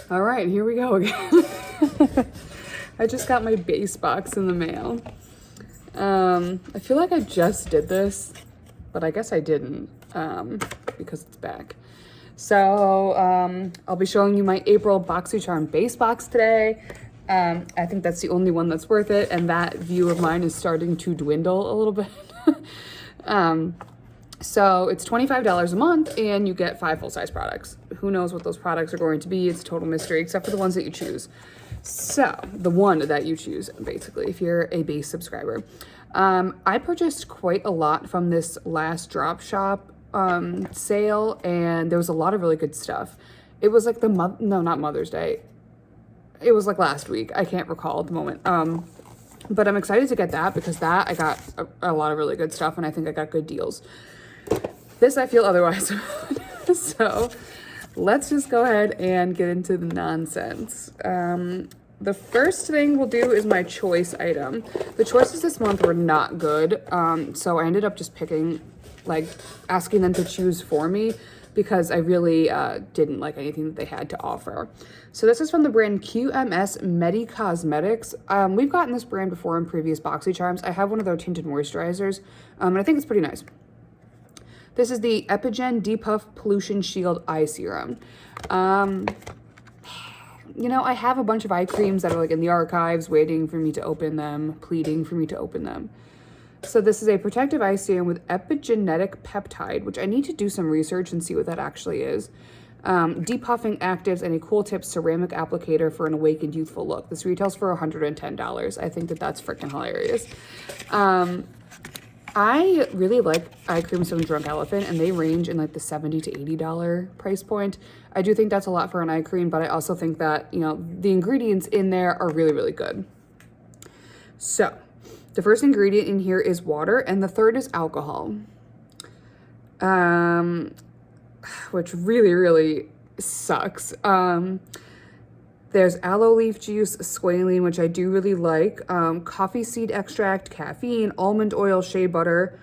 All right, here we go again. I just got my base box in the mail. I feel like I just did this, but I guess I didn't because it's back. So I'll be showing you my April BoxyCharm base box today. I think that's the only one that's worth it, and that view of mine is starting to dwindle a little bit. So it's $25 a month and you get 5 full-size products. Who knows what those products are going to be? It's a total mystery, except for the ones that you choose. So the one that you choose, basically, if you're a base subscriber. I purchased quite a lot from this last drop shop sale, and there was a lot of really good stuff. It was like not Mother's Day. It was like last week. I can't recall at the moment. But I'm excited to get that because I got a lot of really good stuff, and I think I got good deals. This I feel otherwise. So let's just go ahead and get into the nonsense. The first thing we'll do is my choice item. The choices this month were not good. So I ended up just picking, like asking them to choose for me because I really didn't like anything that they had to offer. So this is from the brand QMS Medi Cosmetics. We've gotten this brand before in previous BoxyCharms. I have one of their tinted moisturizers, and I think it's pretty nice. This is the Epigen Depuff Pollution Shield Eye Serum. You know, I have a bunch of eye creams that are like in the archives waiting for me to open them, pleading for me to open them. So this is a protective eye serum with epigenetic peptide, which I need to do some research and see what that actually is. Depuffing actives and a cool tip ceramic applicator for an awakened youthful look. This retails for $110. I think that that's freaking hilarious. I really like eye creams from Drunk Elephant, and they range in like the $70 to $80 price point. I do think that's a lot for an eye cream, but I also think that, you know, the ingredients in there are really, really good. So the first ingredient in here is water, and the third is alcohol, which really, really sucks. There's aloe leaf juice, squalene, which I do really like, coffee seed extract, caffeine, almond oil, shea butter.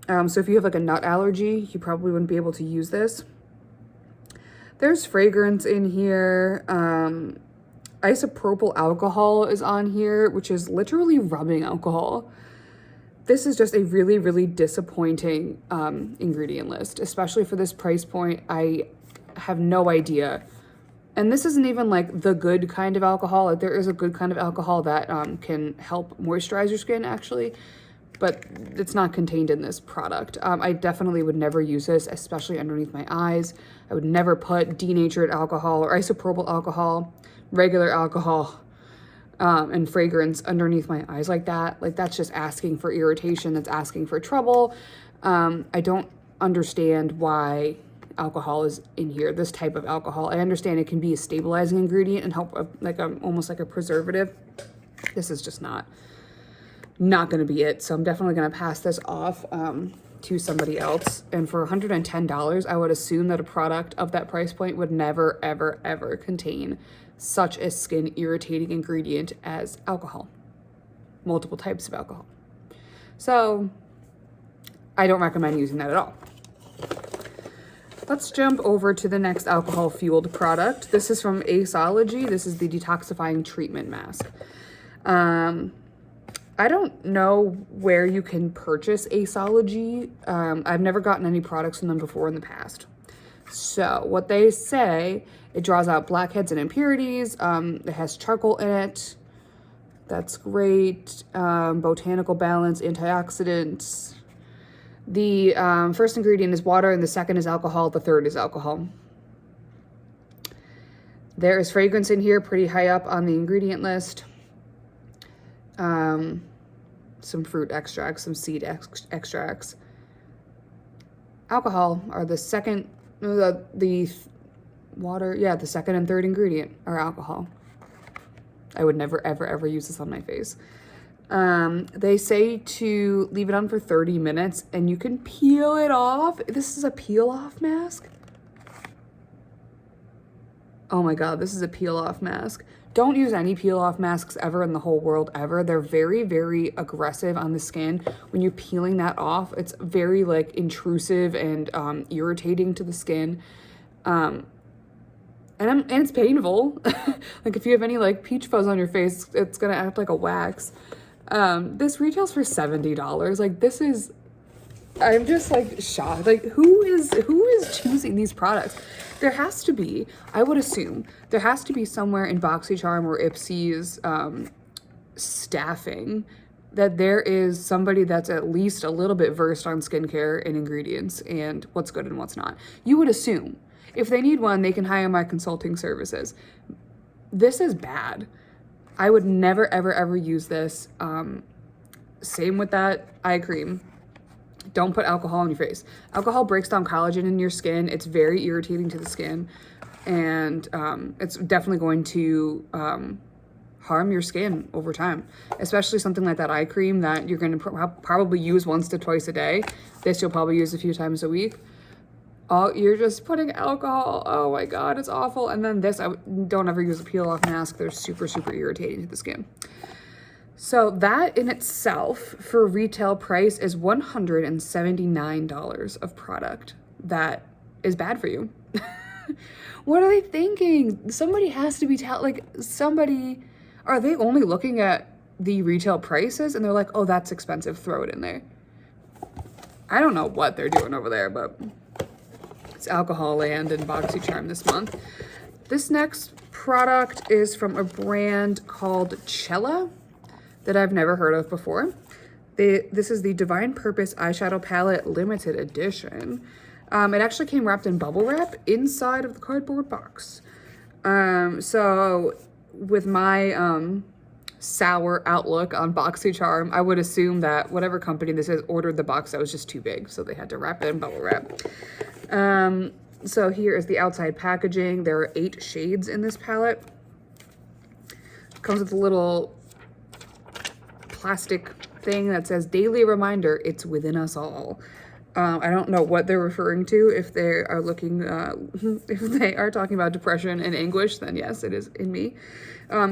So if you have like a nut allergy, you probably wouldn't be able to use this. There's fragrance in here. Isopropyl alcohol is on here, which is literally rubbing alcohol. This is just a really, really disappointing ingredient list, especially for this price point. I have no idea. And this isn't even like the good kind of alcohol. Like, there is a good kind of alcohol that can help moisturize your skin actually, but it's not contained in this product. I definitely would never use this, especially underneath my eyes. I would never put denatured alcohol or isopropyl alcohol, regular alcohol, and fragrance underneath my eyes like that. Like, that's just asking for irritation. That's asking for trouble. I don't understand why alcohol is in here, this type of alcohol. I understand it can be a stabilizing ingredient and help like almost like a preservative. This is just not going to be it. So I'm definitely going to pass this off to somebody else. And for $110, I would assume that a product of that price point would never, ever, ever contain such a skin irritating ingredient as alcohol. Multiple types of alcohol. So I don't recommend using that at all. Let's jump over to the next alcohol-fueled product. This is from Aceology. This is the detoxifying treatment mask. I don't know where you can purchase Aceology. I've never gotten any products from them before in the past. So what they say, it draws out blackheads and impurities. It has charcoal in it. That's great. Botanical balance, antioxidants. The first ingredient is water, and the second is alcohol. The third is alcohol. There is fragrance in here, pretty high up on the ingredient list. Some fruit extracts, some seed extracts. Alcohol are the second, the water, yeah, the second and third ingredient are alcohol. I would never, ever, ever use this on my face. They say to leave it on for 30 minutes and you can peel it off. This is a peel off mask. Oh my God, this is a peel off mask. Don't use any peel off masks ever in the whole world ever. They're very, very aggressive on the skin. When you're peeling that off, it's very like intrusive and irritating to the skin. and it's painful. Like if you have any like peach fuzz on your face, it's gonna act like a wax. This retails for $70. Like this is, I'm just like shocked. Like who is choosing these products? There has to be, I would assume, there has to be somewhere in BoxyCharm or Ipsy's staffing that there is somebody that's at least a little bit versed on skincare and ingredients and what's good and what's not. You would assume. If they need one, they can hire my consulting services. This is bad. I would never, ever, ever use this. Same with that eye cream. Don't put alcohol on your face. Alcohol breaks down collagen in your skin. It's very irritating to the skin. And it's definitely going to harm your skin over time. Especially something like that eye cream that you're going to probably use once to twice a day. This you'll probably use a few times a week. Oh, you're just putting alcohol. Oh my God, it's awful. And then this, I don't ever use a peel off mask. They're super, super irritating to the skin. So that in itself for retail price is $179 of product that is bad for you. What are they thinking? Somebody has to be are they only looking at the retail prices and they're like, oh, that's expensive, throw it in there. I don't know what they're doing over there, but it's alcohol land and BoxyCharm this month. This next product is from a brand called Cella that I've never heard of before. This is the Divine Purpose Eyeshadow Palette Limited Edition. It actually came wrapped in bubble wrap inside of the cardboard box. So with my sour outlook on BoxyCharm, I would assume that whatever company this is ordered the box that was just too big, so they had to wrap it in bubble wrap. So here is the outside packaging. There are 8 shades in this palette. It comes with a little plastic thing that says daily reminder, it's within us all. I don't know what they're referring to. If they are looking, if they are talking about depression and anguish, then yes, it is in me.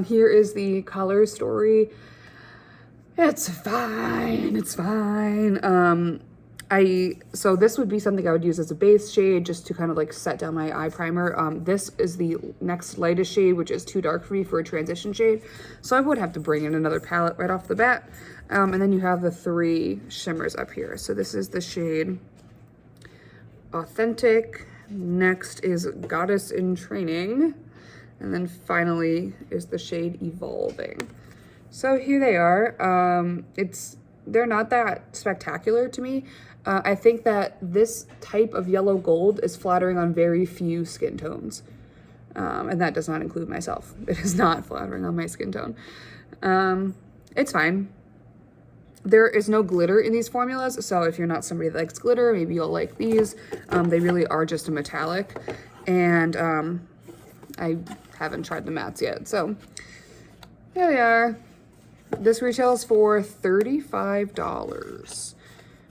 Here is the color story. It's fine. It's fine. So this would be something I would use as a base shade just to kind of like set down my eye primer. This is the next lightest shade, which is too dark for me for a transition shade. So I would have to bring in another palette right off the bat. And then you have the 3 shimmers up here. So this is the shade Authentic. Next is Goddess in Training. And then finally is the shade Evolving. So here they are. They're not that spectacular to me. I think that this type of yellow gold is flattering on very few skin tones. And that does not include myself. It is not flattering on my skin tone. It's fine. There is no glitter in these formulas, so if you're not somebody that likes glitter, maybe you'll like these. They really are just a metallic. And I haven't tried the mattes yet. So here they are. This retails for $35.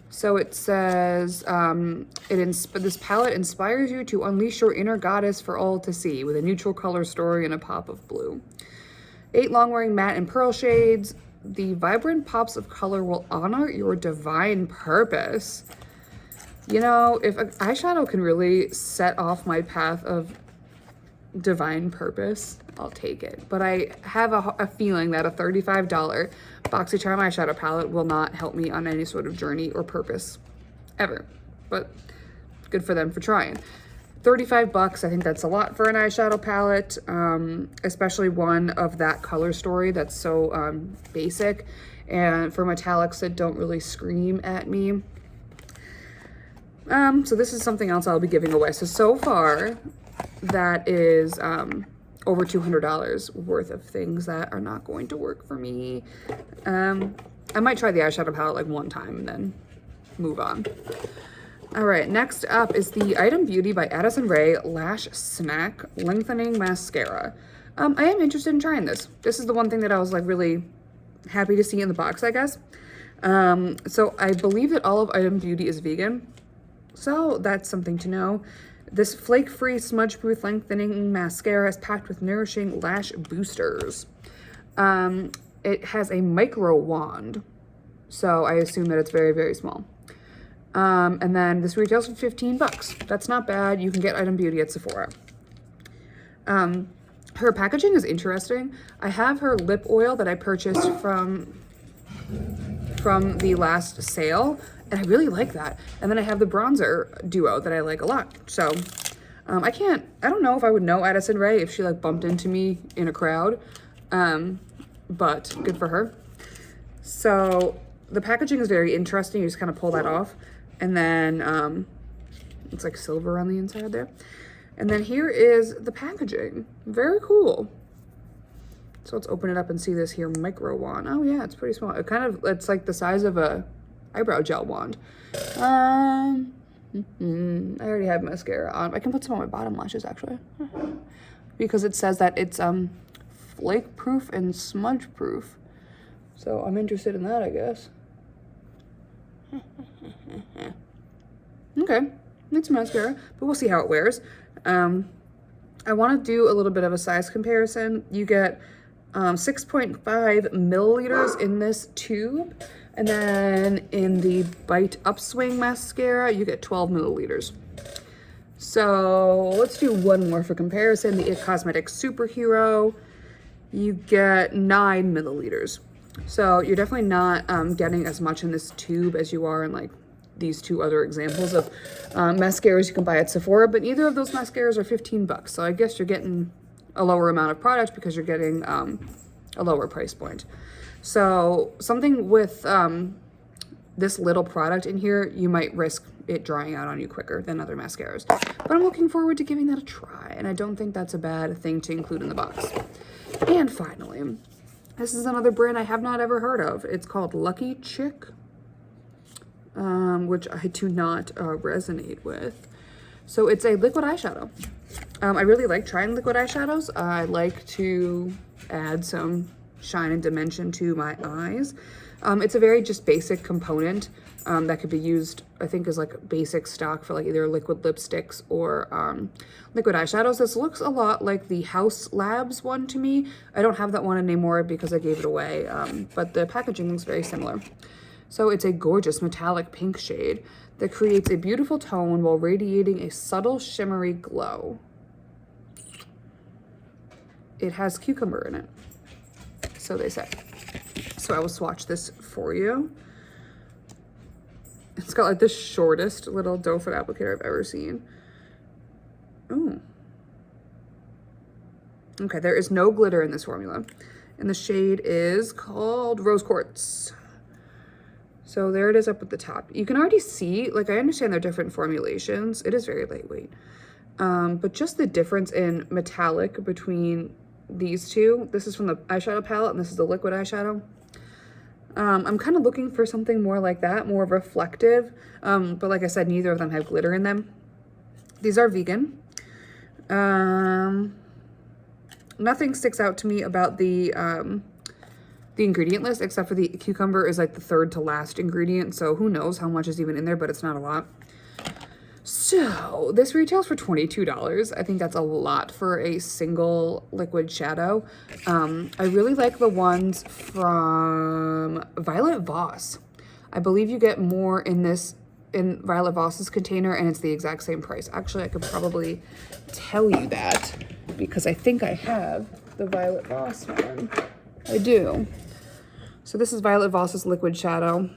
So it says, this palette inspires you to unleash your inner goddess for all to see with a neutral color story and a pop of blue. 8 long-wearing matte and pearl shades. The vibrant pops of color will honor your divine purpose. You know, if an eyeshadow can really set off my path of divine purpose, I'll take it. But I have a feeling that a $35 BoxyCharm eyeshadow palette will not help me on any sort of journey or purpose ever. But good for them for trying. $35, I think that's a lot for an eyeshadow palette, especially one of that color story that's so basic, and for metallics that don't really scream at me. So this is something else I'll be giving away. So far, that is over $200 worth of things that are not going to work for me. I might try the eyeshadow palette like one time and then move on. All right, next up is the Item Beauty by Addison Rae Lash Snack Lengthening Mascara. I am interested in trying this. This is the one thing that I was like really happy to see in the box, I guess. So I believe that all of Item Beauty is vegan. So that's something to know. This flake-free, smudge-proof lengthening mascara is packed with nourishing lash boosters. It has a micro wand, so I assume that it's very, very small. And then this retails for $15. That's not bad. You can get Item Beauty at Sephora. Her packaging is interesting. I have her lip oil that I purchased from the last sale, and I really like that. And then I have the bronzer duo that I like a lot. So I don't know if I would know Addison Rae if she like bumped into me in a crowd, but good for her. So the packaging is very interesting. You just kind of pull that off, and then it's like silver on the inside there. And then here is the packaging. Very cool. So let's open it up and see this here micro wand. Oh yeah, it's pretty small. It's like the size of a eyebrow gel wand. I already have mascara on. I can put some on my bottom lashes actually, because it says that it's flake proof and smudge proof. So I'm interested in that, I guess. Okay, it's mascara, but we'll see how it wears. I want to do a little bit of a size comparison. You get 6.5 milliliters in this tube, and then in the Bite Upswing mascara, you get 12 milliliters. So let's do one more for comparison. The It Cosmetics Superhero, you get 9 milliliters. So you're definitely not getting as much in this tube as you are in like these two other examples of mascaras you can buy at Sephora, but neither of those mascaras are 15 bucks. So I guess you're getting a lower amount of product because you're getting a lower price point. So something with this little product in here, you might risk it drying out on you quicker than other mascaras. But I'm looking forward to giving that a try, and I don't think that's a bad thing to include in the box. And finally, this is another brand I have not ever heard of. It's called Lucky Chick, which I do not resonate with. So it's a liquid eyeshadow. I really like trying liquid eyeshadows. I like to add some shine and dimension to my eyes. It's a very just basic component that could be used, I think, as like basic stock for like either liquid lipsticks or liquid eyeshadows. This looks a lot like the House Labs one to me. I don't have that one anymore because I gave it away, but the packaging looks very similar. So it's a gorgeous metallic pink shade that creates a beautiful tone while radiating a subtle shimmery glow. It has cucumber in it, so they say. So I will swatch this for you. It's got like the shortest little doe foot applicator I've ever seen. Ooh. Okay, there is no glitter in this formula. And the shade is called Rose Quartz. So there it is up at the top. You can already see, like, I understand they're different formulations. It is very lightweight. But just the difference in metallic between these two. This is from the eyeshadow palette, and this is the liquid eyeshadow. I'm kind of looking for something more like that, more reflective. But like I said, neither of them have glitter in them. These are vegan. Nothing sticks out to me about the ingredient list, except for the cucumber is like the third to last ingredient. So who knows how much is even in there, but it's not a lot. So this retails for $22. I think that's a lot for a single liquid shadow. I really like the ones from Violet Voss. I believe you get more in Violet Voss's container, and it's the exact same price. Actually, I could probably tell you that because I think I have the Violet Voss one. I do. So this is Violet Voss's liquid shadow.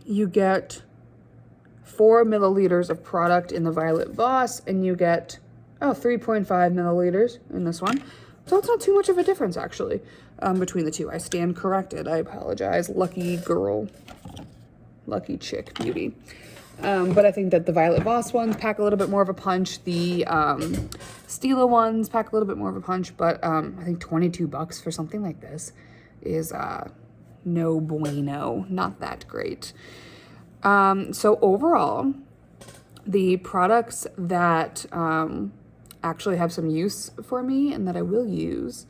You get 4 milliliters of product in the Violet Voss, and you get 3.5 milliliters in this one. So it's not too much of a difference actually between the two. I stand corrected. I apologize. Lucky girl. Lucky chick beauty. But I think that the Violet Voss ones pack a little bit more of a punch. The Stila ones pack a little bit more of a punch, but I think $22 for something like this is no bueno. Not that great. So overall, the products that actually have some use for me and that I will use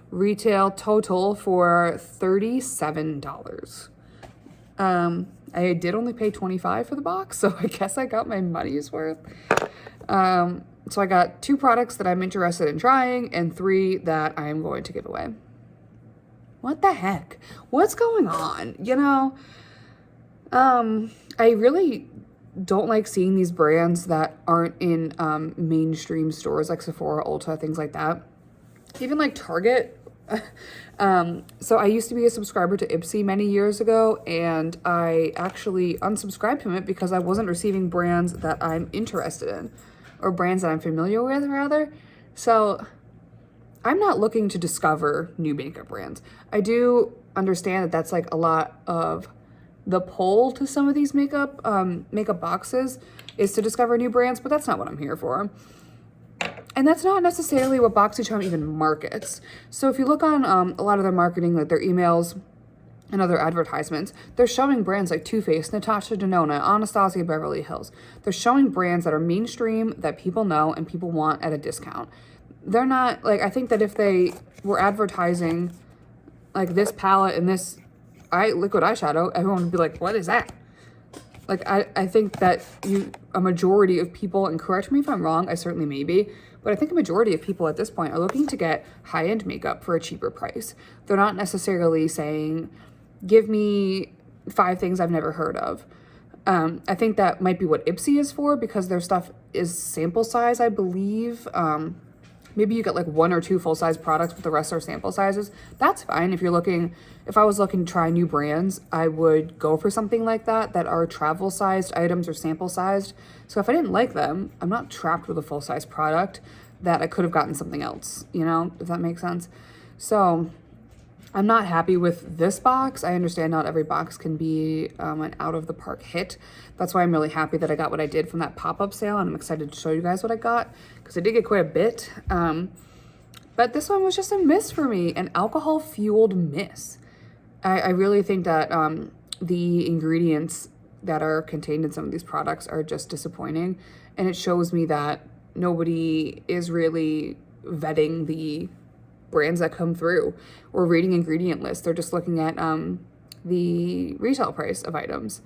retail total for $37. I did only pay $25 for the box, so I guess I got my money's worth. So I got 2 products that I'm interested in trying and 3 that I am going to give away. What the heck? What's going on? You know, I really don't like seeing these brands that aren't in mainstream stores like Sephora, Ulta, things like that. Even like Target. So I used to be a subscriber to Ipsy many years ago, and I actually unsubscribed from it because I wasn't receiving brands that I'm interested in, or brands that I'm familiar with, rather. So I'm not looking to discover new makeup brands. I do understand that that's like a lot of the pull to some of these makeup boxes is to discover new brands, but that's not what I'm here for. And that's not necessarily what boxycharm even markets. So if you look on a lot of their marketing, like their emails and other advertisements, they're showing brands like Too Faced, Natasha Denona, Anastasia Beverly Hills. They're showing brands that are mainstream, that people know and people want at a discount. They're not, like, I think that if they were advertising like this palette and this liquid eyeshadow, everyone would be like, what is that? Like, I think that a majority of people, and correct me if I'm wrong, I certainly may be, but I think a majority of people at this point are looking to get high-end makeup for a cheaper price. They're not necessarily saying, give me 5 things I've never heard of. I think that might be what Ipsy is for, because their stuff is sample size, I believe. Maybe you get like 1 or 2 full-size products, but the rest are sample sizes. That's fine. If I was looking to try new brands, I would go for something like that are travel-sized items or sample-sized. So if I didn't like them, I'm not trapped with a full-size product that I could have gotten something else, you know, if that makes sense. So I'm not happy with this box. I understand not every box can be an out-of-the-park hit. That's why I'm really happy that I got what I did from that pop-up sale, and I'm excited to show you guys what I got, because I did get quite a bit. But this one was just a miss for me, an alcohol-fueled miss. I really think that the ingredients that are contained in some of these products are just disappointing, and it shows me that nobody is really vetting the brands that come through or reading ingredient lists. They're just looking at the retail price of items.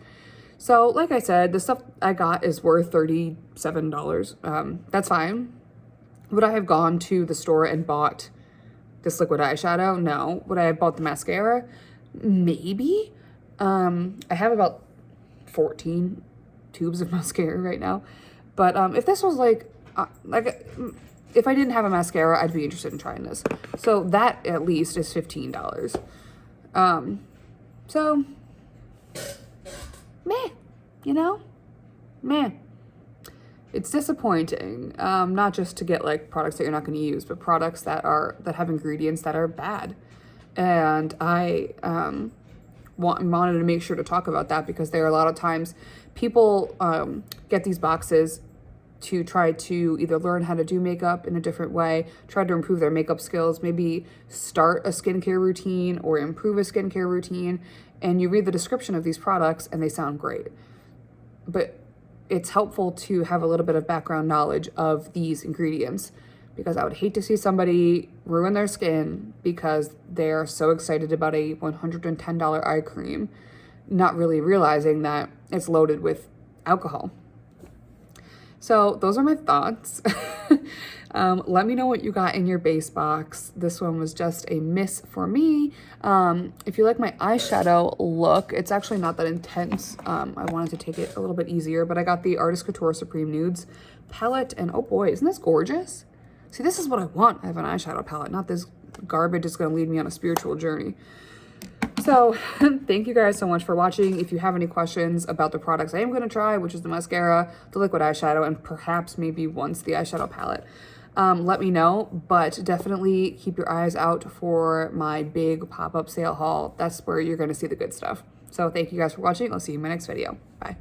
So like I said, the stuff I got is worth $37. That's fine. Would I have gone to the store and bought this liquid eyeshadow? No. Would I have bought the mascara? Maybe. I have about 14 tubes of mascara right now. But if this was like if I didn't have a mascara, I'd be interested in trying this. So that at least is $15. So meh, you know, meh. It's disappointing, not just to get like products that you're not going to use, but products that have ingredients that are bad. And I wanted to make sure to talk about that, because there are a lot of times people get these boxes to try to either learn how to do makeup in a different way, try to improve their makeup skills, maybe start a skincare routine or improve a skincare routine, and you read the description of these products and they sound great. But it's helpful to have a little bit of background knowledge of these ingredients, because I would hate to see somebody ruin their skin because they're so excited about a $110 eye cream, not really realizing that it's loaded with alcohol. So those are my thoughts. Let me know what you got in your base box. This one was just a miss for me. If you like my eyeshadow look, it's actually not that intense. I wanted to take it a little bit easier, but I got the Artist Couture Supreme Nudes palette, and oh boy, isn't this gorgeous? See, this is what I want. I have an eyeshadow palette, not this garbage that's going to lead me on a spiritual journey. So thank you guys so much for watching. If you have any questions about the products I am going to try, which is the mascara, the liquid eyeshadow, and perhaps maybe once the eyeshadow palette, let me know. But definitely keep your eyes out for my big pop-up sale haul. That's where you're going to see the good stuff. So thank you guys for watching. I'll see you in my next video. Bye.